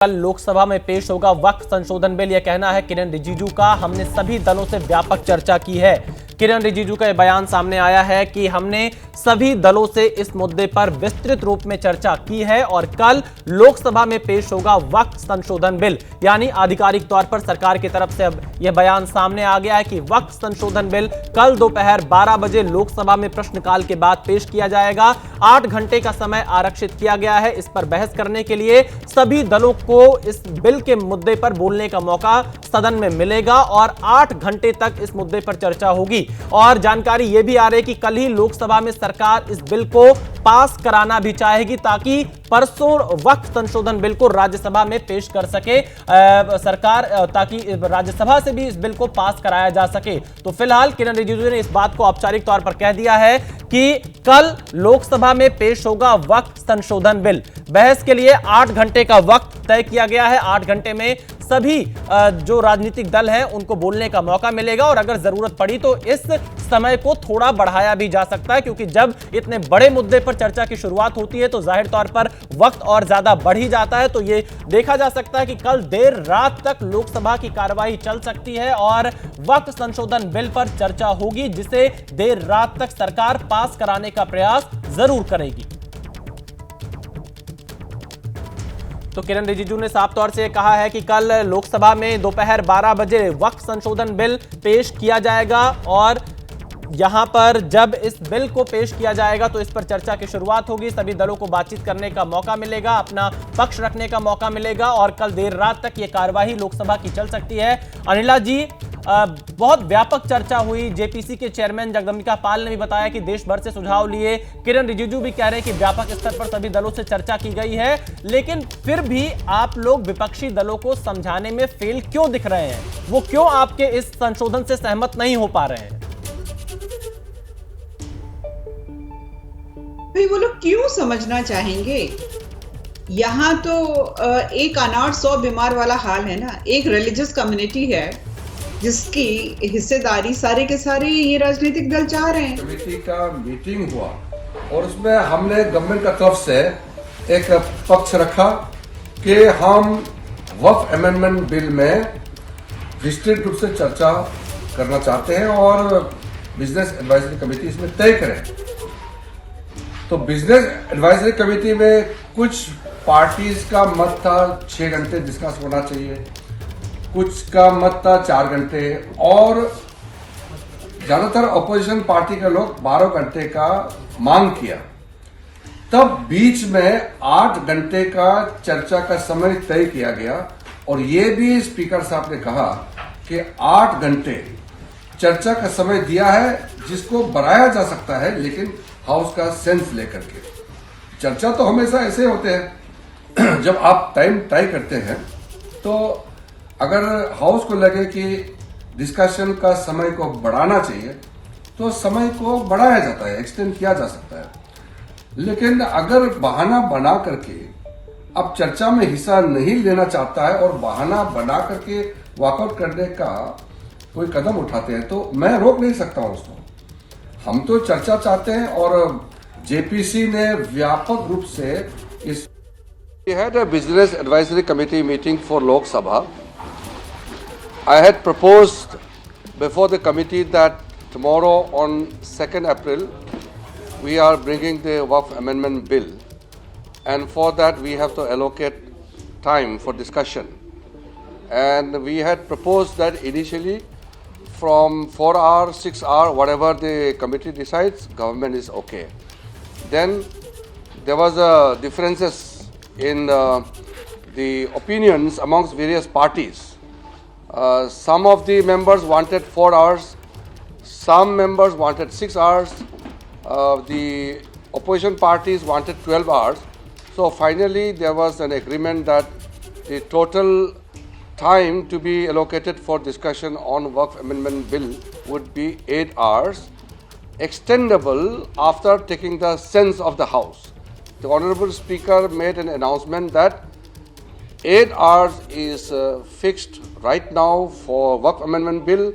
कल लोकसभा में पेश होगा वक्फ संशोधन बिल। यह कहना है किरण रिजिजू का। हमने सभी दलों से व्यापक चर्चा की है। किरण रिजिजू का यह बयान सामने आया है कि हमने सभी दलों से इस मुद्दे पर विस्तृत रूप में चर्चा की है और कल लोकसभा में पेश होगा वक्फ संशोधन बिल। यानी आधिकारिक तौर पर सरकार की तरफ से अब यह बयान सामने आ गया है कि वक्फ संशोधन बिल कल दोपहर 12 बजे लोकसभा में प्रश्नकाल के बाद पेश किया जाएगा। 8 घंटे का समय आरक्षित किया गया है। इस पर बहस करने के लिए सभी दलों को इस बिल के मुद्दे पर बोलने का मौका सदन में मिलेगा और 8 घंटे तक इस मुद्दे पर चर्चा होगी। और जानकारी यह भी आ रही है कि कल ही लोकसभा में सरकार इस बिल को पास कराना भी चाहेगी ताकि परसों वक्फ संशोधन बिल को राज्यसभा में पेश कर सके सरकार, ताकि राज्यसभा से भी इस बिल को पास कराया जा सके। तो फिलहाल किरण रिजिजू ने इस बात को औपचारिक तौर पर कह दिया है कि कल लोकसभा में पेश होगा वक्फ संशोधन बिल। बहस के लिए 8 घंटे का वक्त तय किया गया है। 8 घंटे में सभी जो राजनीतिक दल हैं उनको बोलने का मौका मिलेगा और अगर जरूरत पड़ी तो इस समय को थोड़ा बढ़ाया भी जा सकता है, क्योंकि जब इतने बड़े मुद्दे पर चर्चा की शुरुआत होती है तो जाहिर तौर पर वक्त और ज्यादा बढ़ ही जाता है। तो ये देखा जा सकता है कि कल देर रात तक लोकसभा की कार्यवाही चल सकती है और वक्फ संशोधन बिल पर चर्चा होगी, जिसे देर रात तक सरकार पास कराने का प्रयास जरूर करेगी। तो किरण रिजिजू ने साफ तौर से कहा है कि कल लोकसभा में दोपहर 12 बजे वक्फ संशोधन बिल पेश किया जाएगा और यहां पर जब इस बिल को पेश किया जाएगा तो इस पर चर्चा की शुरुआत होगी। सभी दलों को बातचीत करने का मौका मिलेगा, अपना पक्ष रखने का मौका मिलेगा और कल देर रात तक यह कार्यवाही लोकसभा की चल सकती है। अनिला जी, बहुत व्यापक चर्चा हुई। जेपीसी के चेयरमैन जगदम्बिका पाल ने भी बताया कि देश भर से सुझाव लिए। किरण रिजिजू भी कह रहे हैं कि व्यापक स्तर पर सभी दलों से चर्चा की गई है, लेकिन फिर भी आप लोग विपक्षी दलों को समझाने में फेल क्यों दिख रहे हैं? वो क्यों आपके इस संशोधन से सहमत नहीं हो पा रहे हैं? भाई वो लोग क्यों समझना चाहेंगे? यहाँ तो एक अनाड़ 100 बीमार वाला हाल है ना। एक रिलीजियस कम्युनिटी है जिसकी हिस्सेदारी सारे के सारे ये राजनीतिक दल चाह रहे हैं। कमेटी का मीटिंग हुआ और उसमें हमने गवर्नमेंट का तरफ से एक पक्ष रखा कि हम वक्फ अमेंडमेंट बिल में विस्तृत रूप से चर्चा करना चाहते हैं और बिजनेस एडवाइजरी कमेटी इसमें तय करें। तो बिजनेस एडवाइजरी कमेटी में कुछ पार्टीज का मत था 6 घंटे डिस्कस होना चाहिए, कुछ का मत था 4 घंटे और ज्यादातर अपोजिशन पार्टी के लोग 12 घंटे का मांग किया। तब बीच में 8 घंटे का चर्चा का समय तय किया गया और ये भी स्पीकर साहब ने कहा कि 8 घंटे चर्चा का समय दिया है, जिसको बढ़ाया जा सकता है लेकिन हाउस का सेंस लेकर के। चर्चा तो हमेशा ऐसे होते हैं जब आप टाइम तय करते हैं तो अगर हाउस को लगे कि डिस्कशन का समय को बढ़ाना चाहिए तो समय को बढ़ाया जाता है, एक्सटेंड किया जा सकता है। लेकिन अगर बहाना बना करके अब चर्चा में हिस्सा नहीं लेना चाहता है और बहाना बना करके वॉकआउट करने का कोई कदम उठाते हैं तो मैं रोक नहीं सकता हूं उसको। हम तो चर्चा चाहते हैं और जेपीसी ने व्यापक रूप से इस We had a business advisory committee meeting for Lok Sabha. I had proposed before the committee that tomorrow on 2nd April we are bringing the Waqf Amendment Bill, and for that we have to allocate time for discussion. And we had proposed that initially from 4 hours, 6 hours, whatever the committee decides, government is okay. Then there was differences in the opinions amongst various parties. Some of the members wanted 4 hours, some members wanted 6 hours, the opposition parties wanted 12 hours. So finally there was an agreement that the total time to be allocated for discussion on Waqf Amendment Bill would be 8 hours, extendable after taking the sense of the House. The Honorable Speaker made an announcement that 8 hours is fixed right now for Waqf Amendment Bill,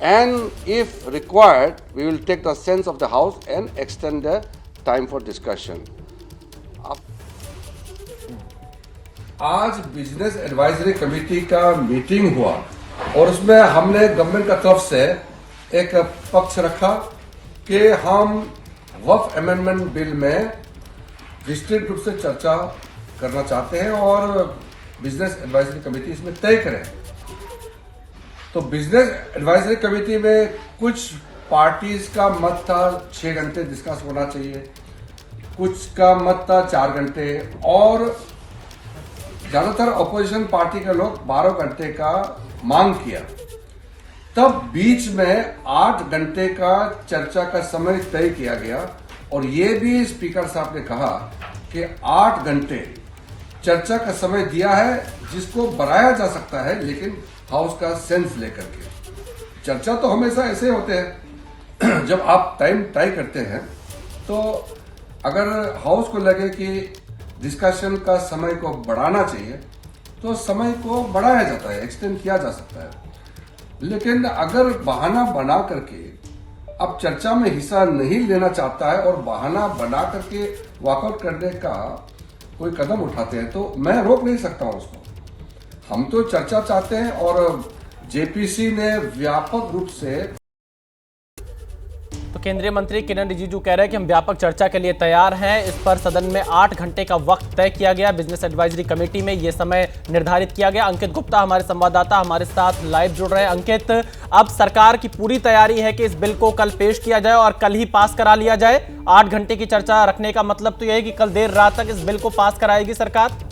and if required, we will take the sense of the House and extend the time for discussion. आज business advisory committee का meeting हुआ और उसमें हमने government का तरफ से एक पक्ष रखा कि हम वक्फ अमेंडमेंट बिल में विस्तृत रूप से चर्चा करना चाहते हैं और बिजनेस एडवाइजरी कमेटी इसमें तय करे। तो बिजनेस एडवाइजरी कमेटी में कुछ पार्टीज का मत था 6 घंटे डिस्कस होना चाहिए, कुछ का मत था 4 घंटे और ज्यादातर अपोजिशन पार्टी के लोग 12 घंटे का मांग किया। तब बीच में 8 घंटे का चर्चा का समय तय किया गया और ये भी स्पीकर साहब ने कहा कि 8 घंटे चर्चा का समय दिया है जिसको बढ़ाया जा सकता है, लेकिन हाउस का सेंस लेकर के। चर्चा तो हमेशा ऐसे होते हैं जब आप टाइम तय करते हैं तो अगर हाउस को लगे कि डिस्कशन का समय को बढ़ाना चाहिए तो समय को बढ़ाया जाता है, एक्सटेंड किया जा सकता है। लेकिन अगर बहाना बना करके अब चर्चा में हिस्सा नहीं लेना चाहता है और बहाना बना करके वॉकआउट करने का कोई कदम उठाते हैं तो मैं रोक नहीं सकता हूं उसको। हम तो चर्चा चाहते हैं और जेपीसी ने व्यापक रूप से। तो केंद्रीय मंत्री किरण रिजिजू कह रहे हैं कि हम व्यापक चर्चा के लिए तैयार हैं। इस पर सदन में 8 घंटे का वक्त तय किया गया। बिजनेस एडवाइजरी कमेटी में यह समय निर्धारित किया गया। अंकित गुप्ता हमारे संवाददाता हमारे साथ लाइव जुड़ रहे हैं। अंकित, अब सरकार की पूरी तैयारी है कि इस बिल को कल पेश किया जाए और कल ही पास करा लिया जाए। 8 घंटे की चर्चा रखने का मतलब तो यह है कि कल देर रात तक इस बिल को पास कराएगी सरकार।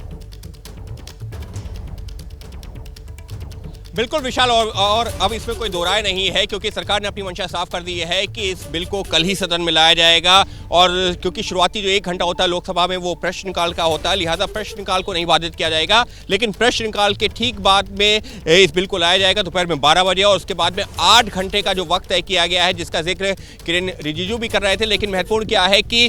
बिल्कुल विशाल, और अब इसमें कोई दो राय नहीं है क्योंकि सरकार ने अपनी मंशा साफ कर दी है कि इस बिल को कल ही सदन में लाया जाएगा। और क्योंकि शुरुआती जो 1 घंटा होता है लोकसभा में वो प्रश्नकाल का होता है, लिहाजा प्रश्नकाल को नहीं बाधित किया जाएगा, लेकिन प्रश्नकाल के ठीक बाद में इस बिल को लाया जाएगा दोपहर में 12 बजे और उसके बाद में 8 घंटे का जो वक्त तय किया गया है जिसका जिक्र किरण रिजिजू भी कर रहे थे। लेकिन महत्वपूर्ण क्या है कि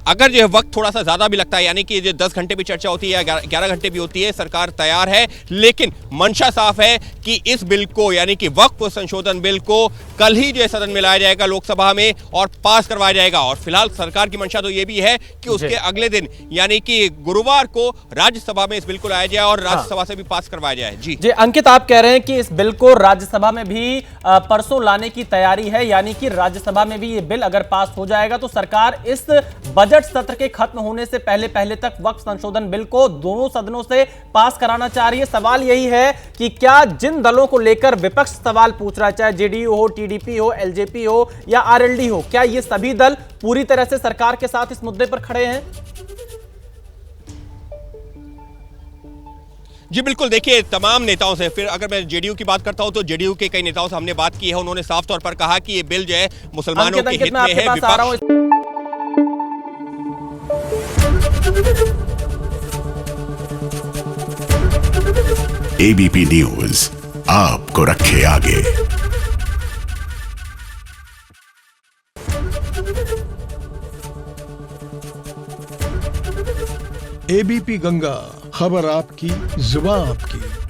अगर जो वक्त थोड़ा सा ज़्यादा भी लगता है, यानी कि जो 10 घंटे भी चर्चा होती है या 11 घंटे भी होती है, सरकार तैयार है। लेकिन मंशा साफ है कि इस बिल को यानी कि वक्फ संशोधन बिल को कल ही जो सदन में लाया जाएगा लोकसभा में और पास करवाया जाएगा। और फिलहाल सरकार की मंशा तो यह भी है कि उसके अगले दिन यानी कि गुरुवार को राज्यसभा में इस बिल को लाया जाए और राज्यसभा से भी पास करवाया जाए। जी अंकित, आप कह रहे हैं कि इस बिल को राज्यसभा में भी परसों लाने की तैयारी है, यानी कि राज्यसभा में भी ये बिल अगर पास हो जाएगा तो सरकार इस बजट सत्र के खत्म होने से पहले तक वक्फ संशोधन बिल को दोनों सदनों से पास कराना चाह रही है। सवाल यही है कि क्या जिन दलों को लेकर विपक्ष सवाल पूछ रहा है, चाहे जेडीयू हो, टीडीपी हो, एलजेपी हो या आरएलडी हो, क्या ये सभी दल पूरी तरह से सरकार के साथ इस मुद्दे पर खड़े हैं? जी बिल्कुल, देखिए तमाम नेताओं से, फिर अगर मैं जेडीयू की बात करता हूं तो जेडीयू के कई नेताओं से हमने बात की है। उन्होंने साफ तौर पर कहा कि ये बिल जो है मुसलमानों के हित में है। एबीपी न्यूज आपको रखे आगे। एबीपी गंगा, खबर आपकी, जुबान आपकी।